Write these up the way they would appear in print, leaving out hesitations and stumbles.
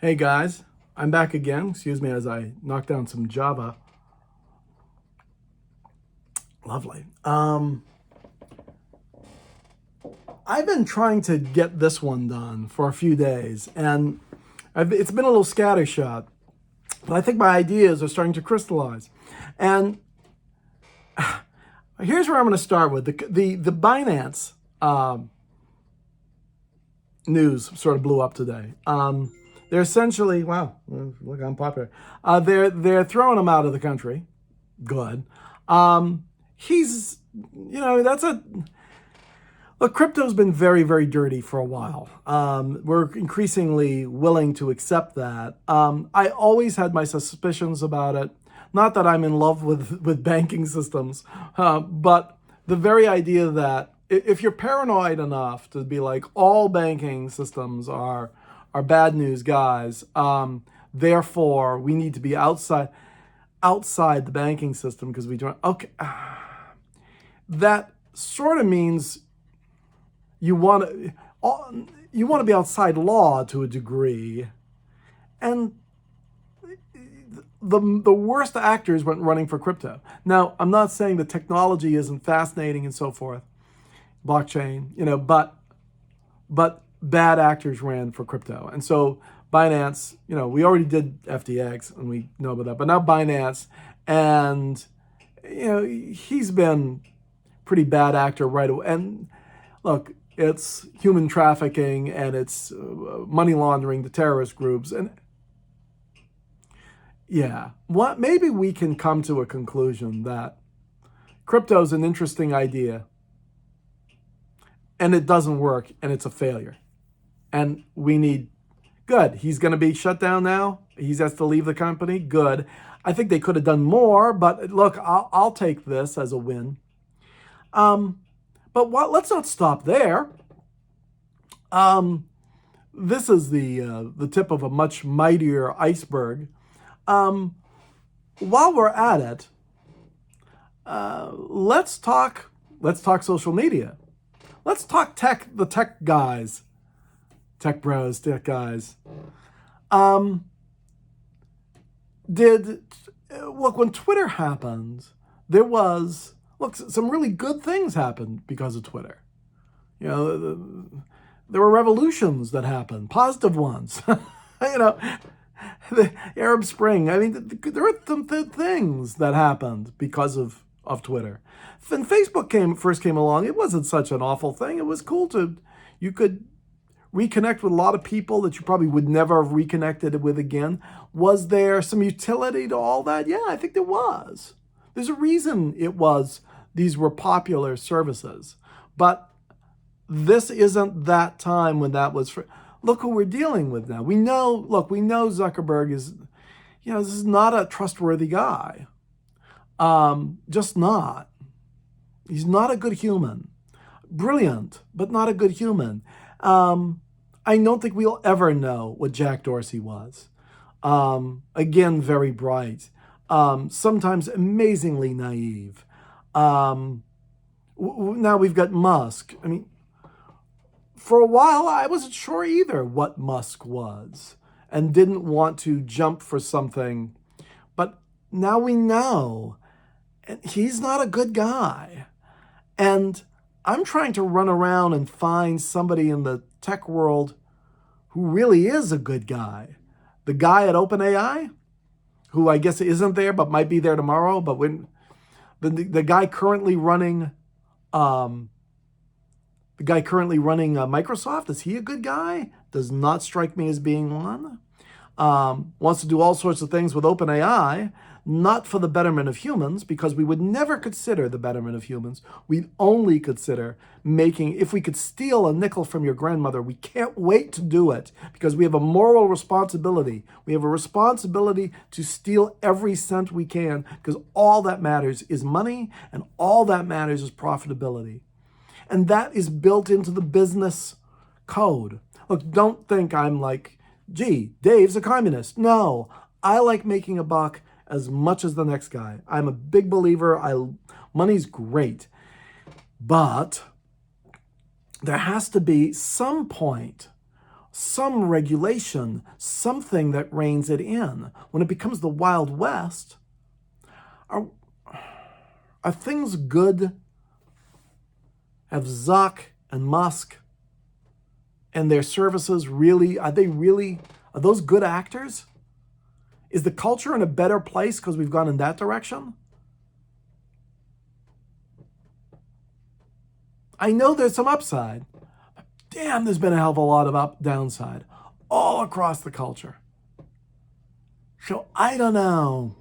Hey guys, I'm back again. Excuse me as I knock down some Java. Lovely. I've been trying to get this one done for a few days, and it's been a little scattershot, but I think my ideas are starting to crystallize. And here's where I'm going to start with the Binance news sort of blew up today. They're essentially, wow, look, I'm popular. They're throwing him out of the country. Good. He's, that's a look. Crypto's been very, very dirty for a while. We're increasingly willing to accept that. I always had my suspicions about it. Not that I'm in love with banking systems, but the very idea that if you're paranoid enough to be like all banking systems are bad news guys, therefore we need to be outside the banking system because we don't. Okay, that sort of means you want to be outside law to a degree, and the worst actors went running for crypto. Now, I'm not saying the technology isn't fascinating and so forth, blockchain, but bad actors ran for crypto. And so Binance, we already did FTX and we know about that, but now Binance, and he's been pretty bad actor right away. And look, it's human trafficking and it's money laundering to terrorist groups. And yeah, maybe we can come to a conclusion that crypto is an interesting idea and it doesn't work and it's a failure. And we need, good, he's going to be shut down now. He has to leave the company. Good. I think they could have done more, but look, I'll take this as a win. But let's not stop there. This is the tip of a much mightier iceberg. While we're at it, let's talk social media. Let's talk tech, the tech guys, tech bros, tech guys. Look, when Twitter happened, some really good things happened because of Twitter. There were revolutions that happened, positive ones. The Arab Spring. I mean, there were some things that happened because of Twitter. When Facebook first came along, it wasn't such an awful thing. It was cool you could reconnect with a lot of people that you probably would never have reconnected with again. Was there some utility to all that? Yeah, I think there was. There's a reason these were popular services. But this isn't that time when that was look who we're dealing with now. We know Zuckerberg is, this is not a trustworthy guy. Just not. He's not a good human. Brilliant, but not a good human. I don't think we'll ever know what Jack Dorsey was. Again, very bright. Sometimes amazingly naive. Now we've got Musk. I mean, for a while, I wasn't sure either what Musk was and didn't want to jump for something. But now we know. And he's not a good guy. And I'm trying to run around and find somebody in the tech world who really is a good guy. The guy at OpenAI, who I guess isn't there but might be there tomorrow. But when the guy currently running Microsoft, is he a good guy? Does not strike me as being one. Wants to do all sorts of things with OpenAI, not for the betterment of humans, because we would never consider the betterment of humans. We'd only consider if we could steal a nickel from your grandmother, we can't wait to do it because we have a moral responsibility. We have a responsibility to steal every cent we can because all that matters is money and all that matters is profitability. And that is built into the business code. Look, don't think I'm like, gee, Dave's a communist. No, I like making a buck as much as the next guy. I'm a big believer. Money's great. But there has to be some point, some regulation, something that reins it in. When it becomes the Wild West, are things good? Have Zuck and Musk and their services really, are those good actors? Is the culture in a better place because we've gone in that direction? I know there's some upside. Damn, there's been a hell of a lot of downside all across the culture. So I don't know.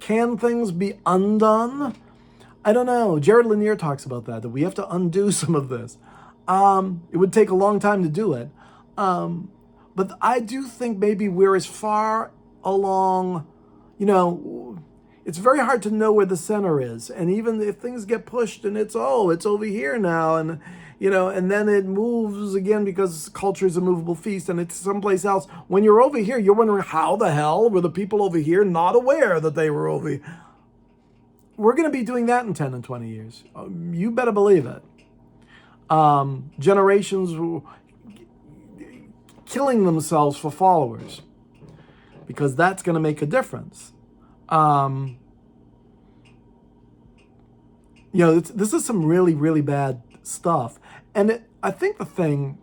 Can things be undone? I don't know. Jared Lanier talks about that we have to undo some of this. It would take a long time to do it. But I do think maybe we're as far along, it's very hard to know where the center is. And even if things get pushed and it's over here now, and and then it moves again because culture is a movable feast and it's someplace else. When you're over here, you're wondering how the hell were the people over here not aware that they were over here? We're going to be doing that in 10 and 20 years. You better believe it. Generations killing themselves for followers, because that's going to make a difference. This is some really, really bad stuff. And I think the thing,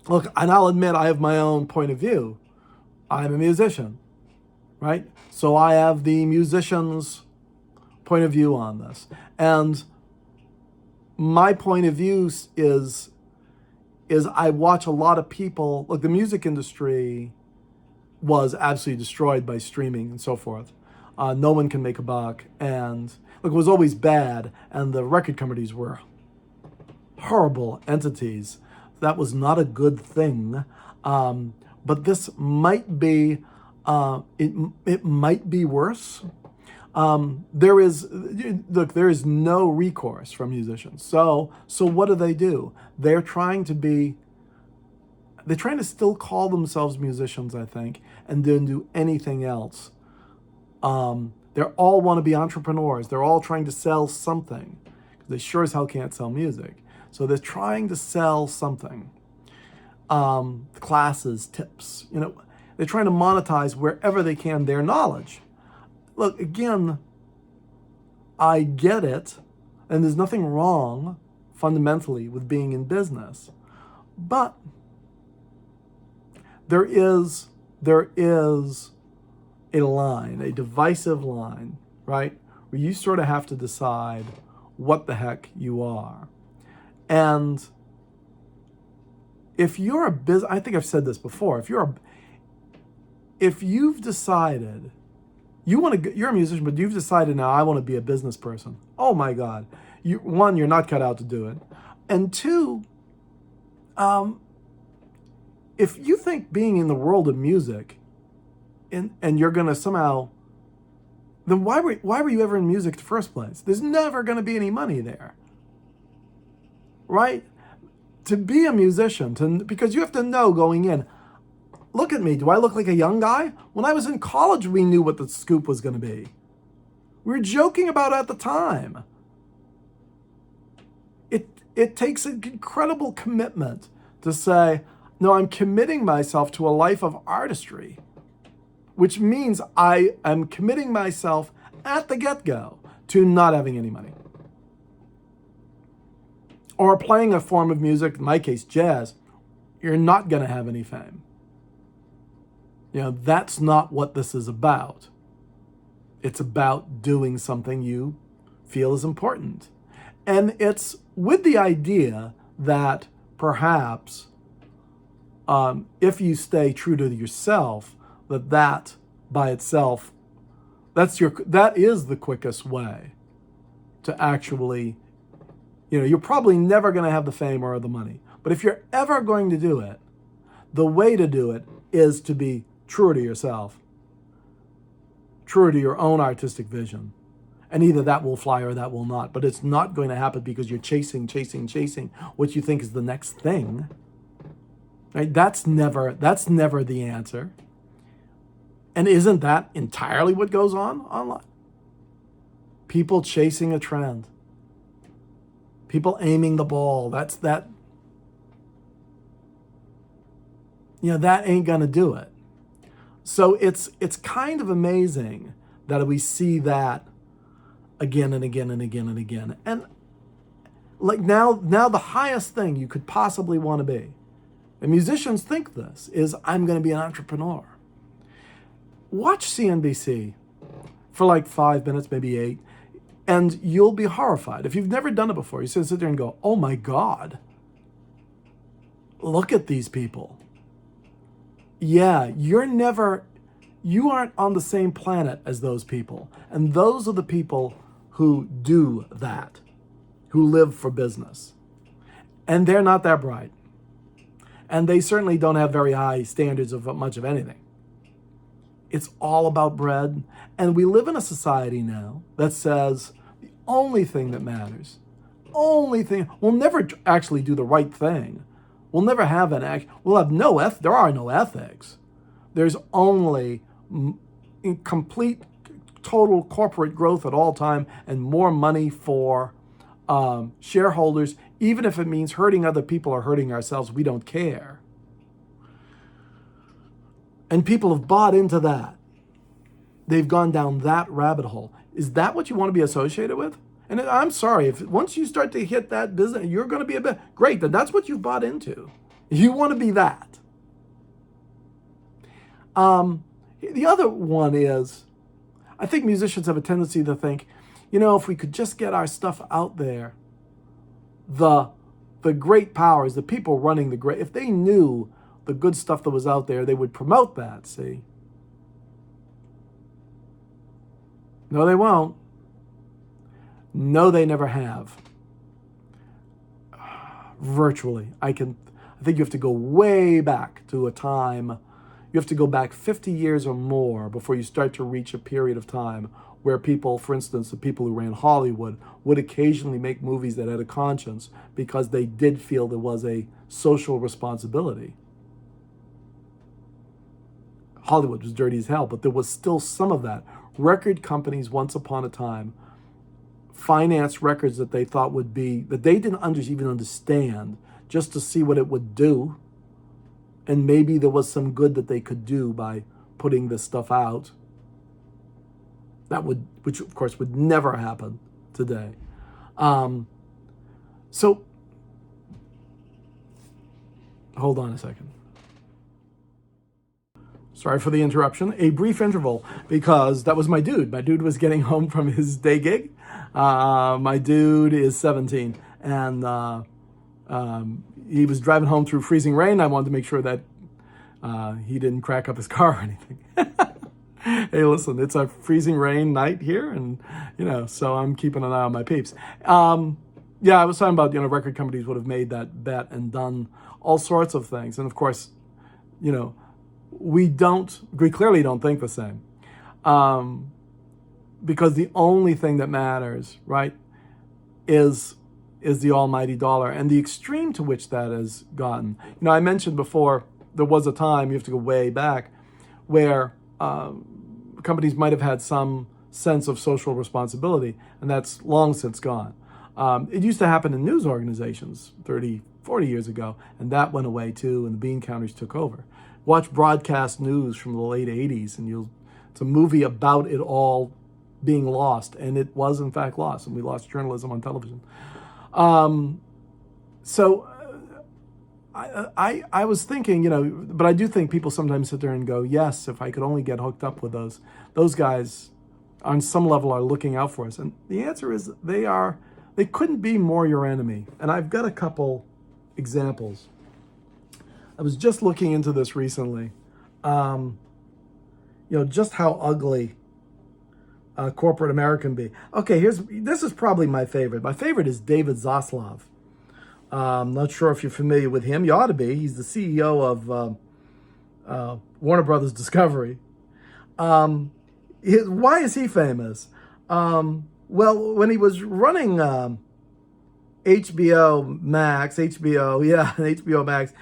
look, and I'll admit I have my own point of view. I'm a musician, right? So I have the musician's point of view on this. And my point of view is I watch a lot of people, look, the music industry was absolutely destroyed by streaming and so forth. No one can make a buck. And look, it was always bad. And the record companies were horrible entities. That was not a good thing. But this might be, it might be worse. There is no recourse from musicians. So what do? They're trying to still call themselves musicians, I think, and then do anything else. They all want to be entrepreneurs. They're all trying to sell something. They sure as hell can't sell music. So they're trying to sell something. Classes, tips, they're trying to monetize wherever they can their knowledge. Look, again, I get it, and there's nothing wrong fundamentally with being in business. But there is a line, a divisive line, right? Where you sort of have to decide what the heck you are. And if you're a business, I think I've said this before, if you've decided you're a musician, but you've decided now I want to be a business person. Oh my God. One, you're not cut out to do it. And two, if you think being in the world of music and you're going to somehow, then why were you ever in music in the first place? There's never going to be any money there. Right? To be a musician, because you have to know going in, look at me. Do I look like a young guy? When I was in college, we knew what the scoop was going to be. We were joking about it at the time. It takes an incredible commitment to say, no, I'm committing myself to a life of artistry, which means I am committing myself at the get-go to not having any money. Or playing a form of music, in my case, jazz, you're not going to have any fame. That's not what this is about. It's about doing something you feel is important. And it's with the idea that perhaps if you stay true to yourself, that by itself, that is the quickest way to actually, you're probably never going to have the fame or the money. But if you're ever going to do it, the way to do it is to be truer to yourself, truer to your own artistic vision. And either that will fly or that will not. But it's not going to happen because you're chasing what you think is the next thing. Right? That's never the answer. And isn't that entirely what goes on online? People chasing a trend. People aiming the ball. that ain't gonna do it. So it's kind of amazing that we see that again and again and again and again. And like now the highest thing you could possibly want to be, and musicians think this, is I'm going to be an entrepreneur. Watch CNBC for like 5 minutes, maybe 8, and you'll be horrified. If you've never done it before, you sit there and go, oh my God, look at these people. Yeah, you aren't on the same planet as those people. And those are the people who do that, who live for business. And they're not that bright. And they certainly don't have very high standards of much of anything. It's all about bread. And we live in a society now that says the only thing that matters, we'll never actually do the right thing. We'll never have we'll have there are no ethics. There's only complete, total corporate growth at all time and more money for shareholders, even if it means hurting other people or hurting ourselves, we don't care. And people have bought into that. They've gone down that rabbit hole. Is that what you want to be associated with? And I'm sorry, if once you start to hit that business, you're going to be a bit great. Then that's what you've bought into. You want to be that. The other one is, I think musicians have a tendency to think, if we could just get our stuff out there, the great powers, the people running if they knew the good stuff that was out there, they would promote that, see? No, they won't. No, they never have. Virtually. I think you have to go way back to a time. You have to go back 50 years or more before you start to reach a period of time where people, for instance, the people who ran Hollywood, would occasionally make movies that had a conscience because they did feel there was a social responsibility. Hollywood was dirty as hell, but there was still some of that. Record companies, once upon a time, financed records that they thought would be, that they didn't even understand, just to see what it would do. And maybe there was some good that they could do by putting this stuff out. Which of course would never happen today. So, hold on a second. Sorry for the interruption. A brief interval because that was my dude. My dude was getting home from his day gig. My dude is 17 and he was driving home through freezing rain. I wanted to make sure that he didn't crack up his car or anything. Hey, listen, it's a freezing rain night here, and so I'm keeping an eye on my peeps. Yeah, I was talking about record companies would have made that bet and done all sorts of things, and of course, we clearly don't think the same, because the only thing that matters, right, is the almighty dollar, and the extreme to which that has gotten. I mentioned before there was a time, you have to go way back, where companies might have had some sense of social responsibility, and that's long since gone. It used to happen in news organizations 30, 40 years ago, and that went away too, and the bean counters took over. Watch broadcast news from the late 80s, and it's a movie about it all being lost, and it was in fact lost, and we lost journalism on television. So I was thinking, but I do think people sometimes sit there and go, yes, if I could only get hooked up with those guys on some level are looking out for us. And the answer is they couldn't be more your enemy. And I've got a couple examples. I was just looking into this recently. Just how ugly corporate America can be. Okay, this is probably my favorite. My favorite is David Zaslav. I'm not sure if you're familiar with him. You ought to be. He's the CEO of Warner Brothers Discovery. Why is he famous? Well, when he was running HBO Max, HBO Max,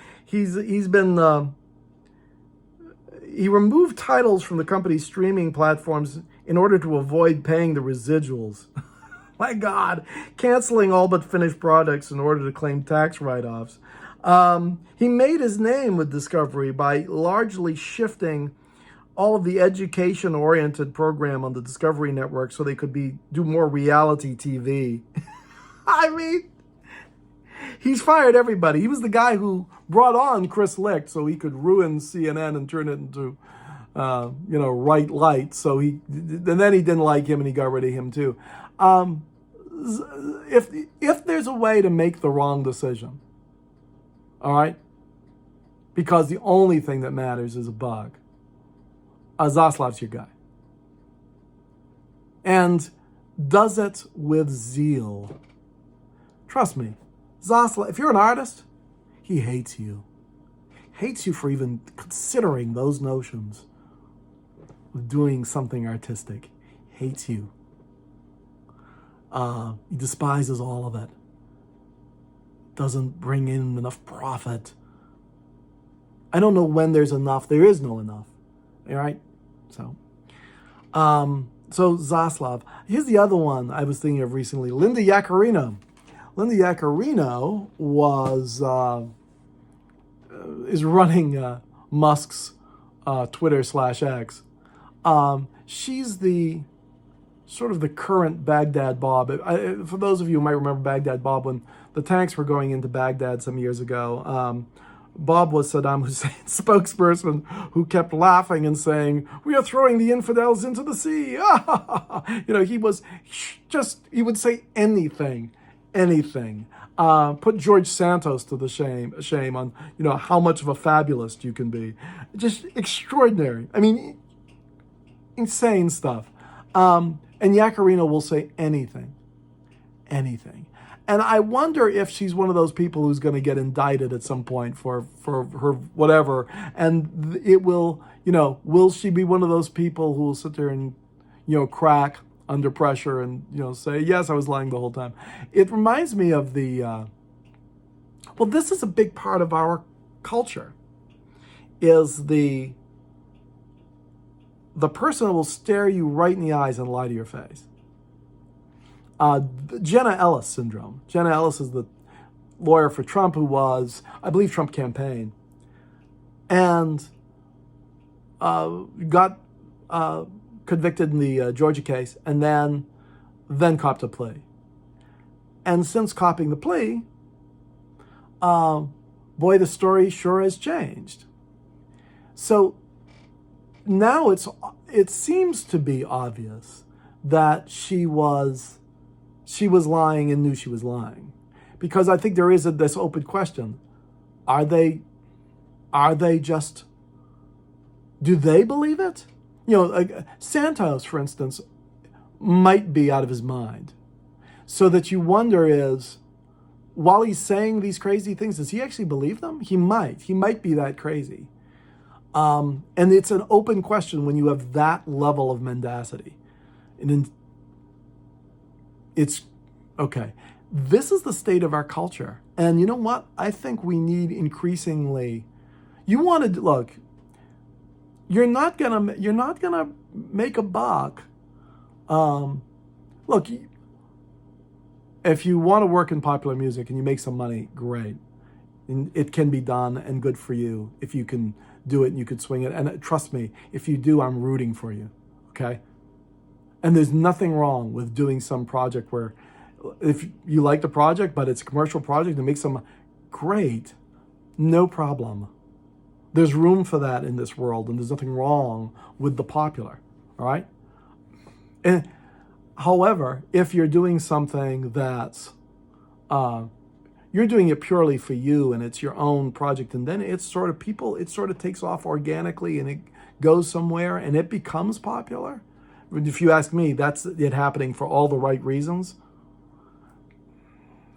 he removed titles from the company's streaming platforms in order to avoid paying the residuals. My God, canceling all but finished products in order to claim tax write-offs. He made his name with Discovery by largely shifting all of the education-oriented program on the Discovery Network so they could do more reality TV. I mean, he's fired everybody. He was the guy who brought on Chris Licht so he could ruin CNN and turn it into, right light. And then he didn't like him and he got rid of him too. If there's a way to make the wrong decision, all right, because the only thing that matters is a bug, Zaslav's your guy. And does it with zeal. Trust me, Zaslav, if you're an artist, he hates you. Hates you for even considering those notions of doing something artistic. Hates you. He despises all of it. Doesn't bring in enough profit. I don't know when there's enough. There is no enough. All right? So Zaslav. Here's the other one I was thinking of recently. Linda Yaccarino. Linda Yaccarino is running Musk's Twitter/X. She's the sort of the current Baghdad Bob. For those of you who might remember Baghdad Bob, when the tanks were going into Baghdad some years ago, Bob was Saddam Hussein's spokesperson who kept laughing and saying, "We are throwing the infidels into the sea." He would say anything. Put George Santos to the shame on, how much of a fabulist you can be. Just extraordinary. I mean, insane stuff. And Yaccarino will say anything. And I wonder if she's one of those people who's going to get indicted at some point for her whatever. And it will, will she be one of those people who will sit there and, crack under pressure and, say, yes, I was lying the whole time. It reminds me of this is a big part of our culture, is the person who will stare you right in the eyes and lie to your face. Jenna Ellis syndrome. Jenna Ellis is the lawyer for Trump who was, I believe, Trump campaign, and got convicted in the Georgia case, and then copped a plea. And since copping the plea, boy, the story sure has changed. So now it seems to be obvious that she was lying and knew she was lying, because I think there is this open question: Are they just? Do they believe it? Santos, for instance, might be out of his mind. So that you wonder is, while he's saying these crazy things, does he actually believe them? He might be that crazy. And it's an open question when you have that level of mendacity. And it's, okay, this is the state of our culture. And you know what? I think we need increasingly, look, you're not gonna make a buck. Look, if you want to work in popular music and you make some money, great. And it can be done, and good for you if you can do it and you could swing it. And trust me, if you do, I'm rooting for you, okay? And there's nothing wrong with doing some project where, if you like the project, but it's a commercial project and make some, great, no problem. There's room for that in this world, and there's nothing wrong with the popular, all right? And however, if you're doing something that's, you're doing it purely for you and it's your own project, and then it sort of takes off organically and it goes somewhere and it becomes popular. If you ask me, that's it happening for all the right reasons.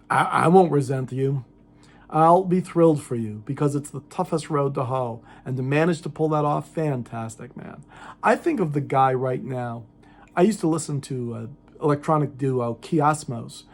I won't resent you. I'll be thrilled for you, because it's the toughest road to hoe. And to manage to pull that off, fantastic, man. I think of the guy right now. I used to listen to electronic duo Kiasmos.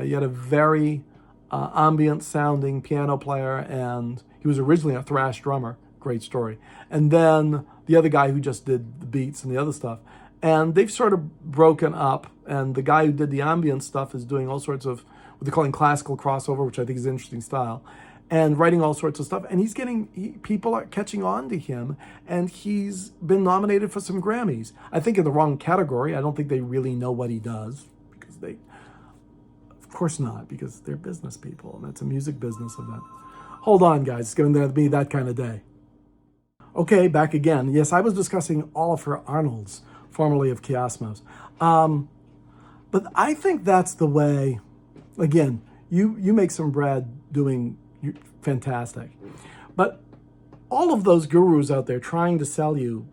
He had a very ambient sounding piano player, and he was originally a thrash drummer. Great story. And then the other guy who just did the beats and the other stuff. And they've sort of broken up, and the guy who did the ambient stuff is doing all sorts of what they're calling classical crossover, which I think is an interesting style. and writing all sorts of stuff. And people are catching on to him, and he's been nominated for some Grammys. I think in the wrong category. I don't think they really know what he does, because of course not, because they're business people, and it's a music business event. Hold on, guys. It's going to be that kind of day. Okay, back again. Yes, I was discussing Oliver Arnolds, formerly of Kiasmos. But I think that's the way. Again, you make some bread doing fantastic. But all of those gurus out there trying to sell you,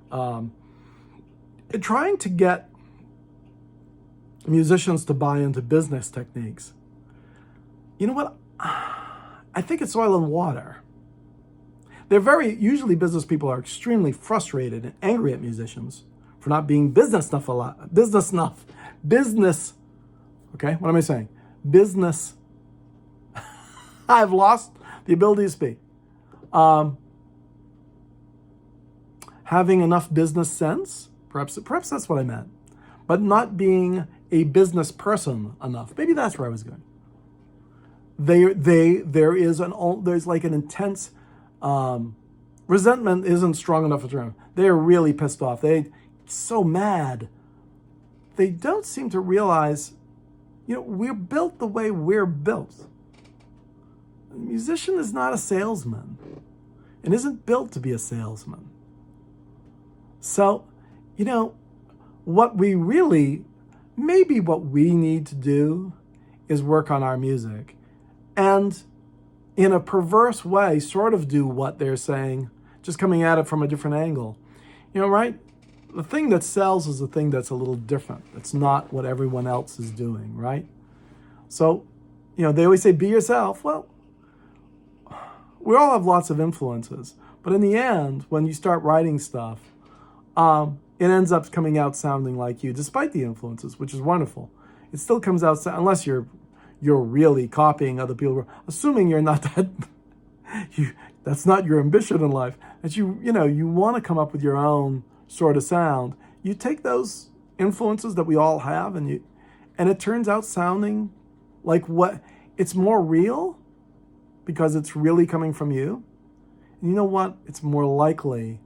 trying to get musicians to buy into business techniques, you know what? I think it's oil and water. Usually business people are extremely frustrated and angry at musicians for not being business, okay, what am I saying? Business, I've lost the ability to speak. Having enough business sense, perhaps that's what I meant, but not being a business person enough. Maybe that's where I was going. There's like an intense, resentment isn't strong enough a term. They're really pissed off. They're so mad. They don't seem to realize, we're built the way we're built. A musician is not a salesman and isn't built to be a salesman. So, what we need to do is work on our music and in a perverse way sort of do what they're saying, just coming at it from a different angle. Right? The thing that sells is the thing that's a little different. It's not what everyone else is doing, right? So, they always say, be yourself. Well, we all have lots of influences. But in the end, when you start writing stuff, it ends up coming out sounding like you, despite the influences, which is wonderful. It still comes out, unless you're really copying other people, assuming you're not that's not your ambition in life, that you want to come up with your own sort of sound. You take those influences that we all have, and it turns out sounding like it's more real because it's really coming from you. And you know what? It's more likely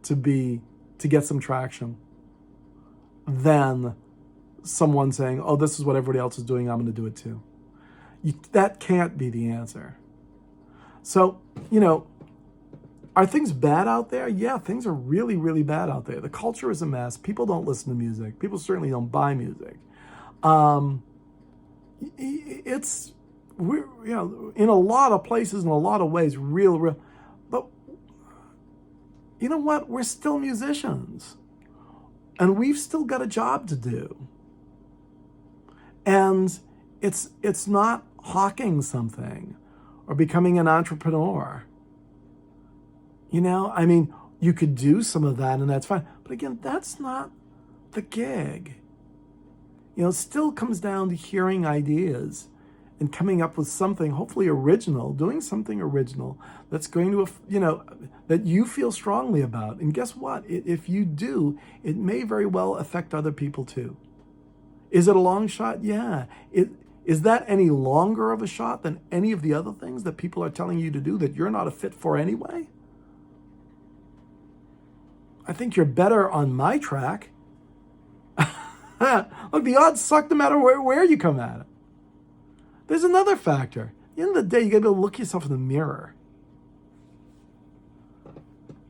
to get some traction than someone saying, oh, this is what everybody else is doing, I'm going to do it too. That can't be the answer. So, are things bad out there? Yeah, things are really, really bad out there. The culture is a mess. People don't listen to music. People certainly don't buy music. We're in a lot of places, in a lot of ways, real. But you know what? We're still musicians. And we've still got a job to do. And it's not hawking something or becoming an entrepreneur. You could do some of that and that's fine. But again, that's not the gig. It still comes down to hearing ideas and coming up with something hopefully original, doing something original that's going to, that you feel strongly about. And guess what? If you do, it may very well affect other people too. Is it a long shot? Yeah. Is that any longer of a shot than any of the other things that people are telling you to do that you're not a fit for anyway? I think you're better on my track. Look, the odds suck no matter where you come at it. There's another factor. At the end of the day, you got to be able to look yourself in the mirror.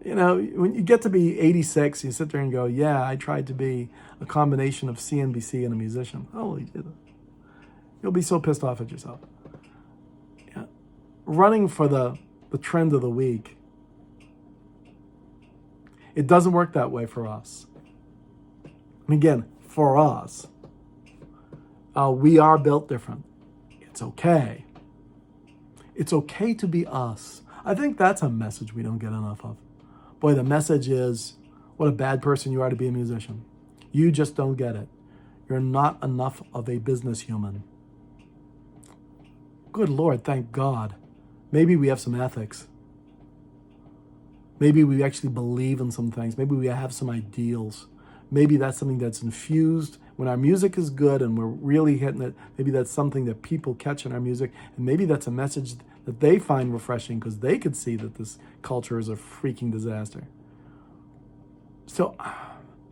When you get to be 86, you sit there and go, yeah, I tried to be a combination of CNBC and a musician. Oh, you did. You'll be so pissed off at yourself. Yeah. Running for the trend of the week. It doesn't work that way for us. And again, for us, we are built different. It's okay. It's okay to be us. I think that's a message we don't get enough of. Boy, the message is, what a bad person you are to be a musician. You just don't get it. You're not enough of a business human. Good Lord, thank God. Maybe we have some ethics. Maybe we actually believe in some things. Maybe we have some ideals. Maybe that's something that's infused when our music is good and we're really hitting it. Maybe that's something that people catch in our music. And maybe that's a message that they find refreshing because they could see that this culture is a freaking disaster. So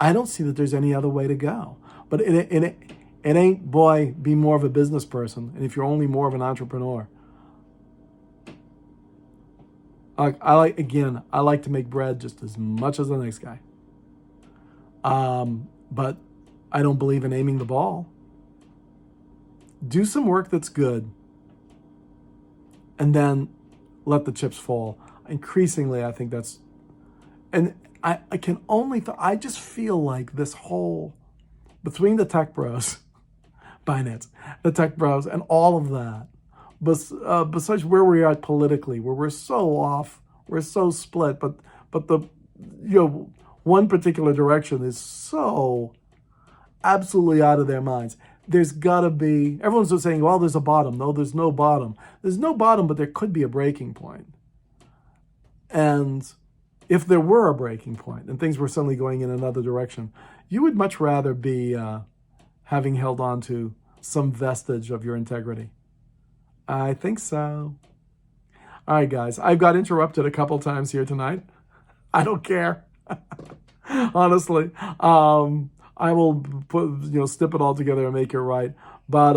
I don't see that there's any other way to go. But it ain't, boy, be more of a business person. And if you're only more of an entrepreneur. I like to make bread just as much as the next guy. But I don't believe in aiming the ball. Do some work that's good. And then let the chips fall. Increasingly, I think that's... And I can only... I just feel like this whole... Between the tech bros, Binance, the tech bros, and all of that, besides where we are politically, where we're so off, we're so split, but the one particular direction is so absolutely out of their minds. There's got to be, everyone's just saying, well, there's a bottom. No, there's no bottom. There's no bottom, but there could be a breaking point. And if there were a breaking point and things were suddenly going in another direction, you would much rather be having held on to some vestige of your integrity. I think so. All right, guys, I've got interrupted a couple times here tonight. I don't care. Honestly. I will snip it all together and make it right. But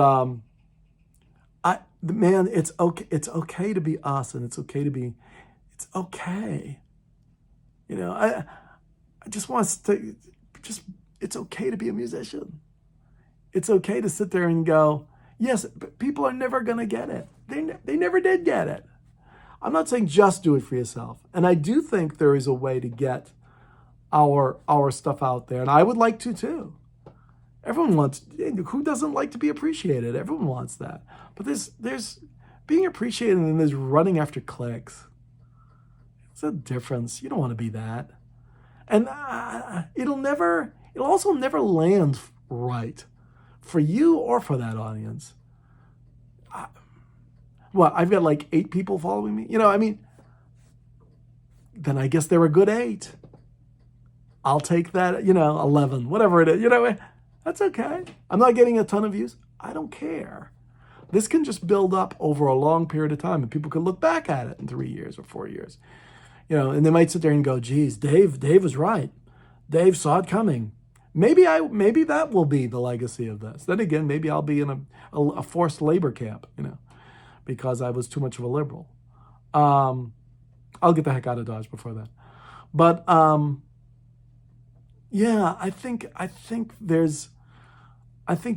man, it's okay. It's okay to be us, and it's okay. I just want to it's okay to be a musician. It's okay to sit there and go, yes, but people are never going to get it. They never did get it. I'm not saying just do it for yourself. And I do think there is a way to get our stuff out there. And I would like to too. Everyone wants, who doesn't like to be appreciated? Everyone wants that. But there's being appreciated and there's running after clicks. It's a difference. You don't want to be that. And it'll also never land right for you or for that audience. I've got like 8 people following me. Then I guess they're a good 8. I'll take that, 11, whatever it is. That's okay. I'm not getting a ton of views. I don't care. This can just build up over a long period of time, and people can look back at it in 3 years or 4 years. And they might sit there and go, geez, Dave was right. Dave saw it coming. Maybe that will be the legacy of this. Then again, maybe I'll be in a forced labor camp, because I was too much of a liberal. I'll get the heck out of Dodge before that. But yeah, I think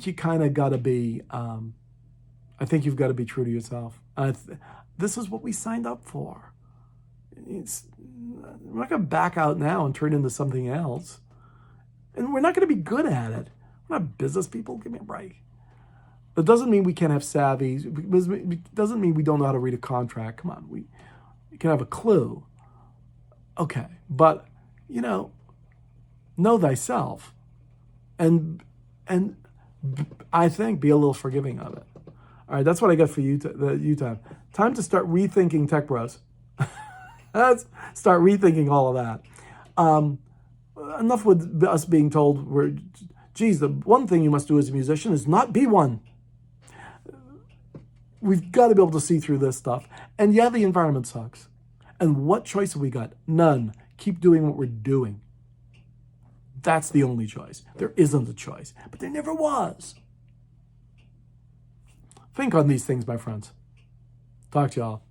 you kind of got to be. I think you've got to be true to yourself. This is what we signed up for. We're not going to back out now and turn into something else. And we're not going to be good at it. We're not business people. Give me a break. That doesn't mean we can't have savvy. It doesn't mean we don't know how to read a contract. Come on, we can have a clue. Okay, but, know thyself. And I think be a little forgiving of it. All right, that's what I got for you, time to start rethinking tech bros. Let's start rethinking all of that. Enough with us being told, the one thing you must do as a musician is not be one. We've got to be able to see through this stuff. And yeah, the environment sucks. And what choice have we got? None. Keep doing what we're doing. That's the only choice. There isn't a choice. But there never was. Think on these things, my friends. Talk to y'all.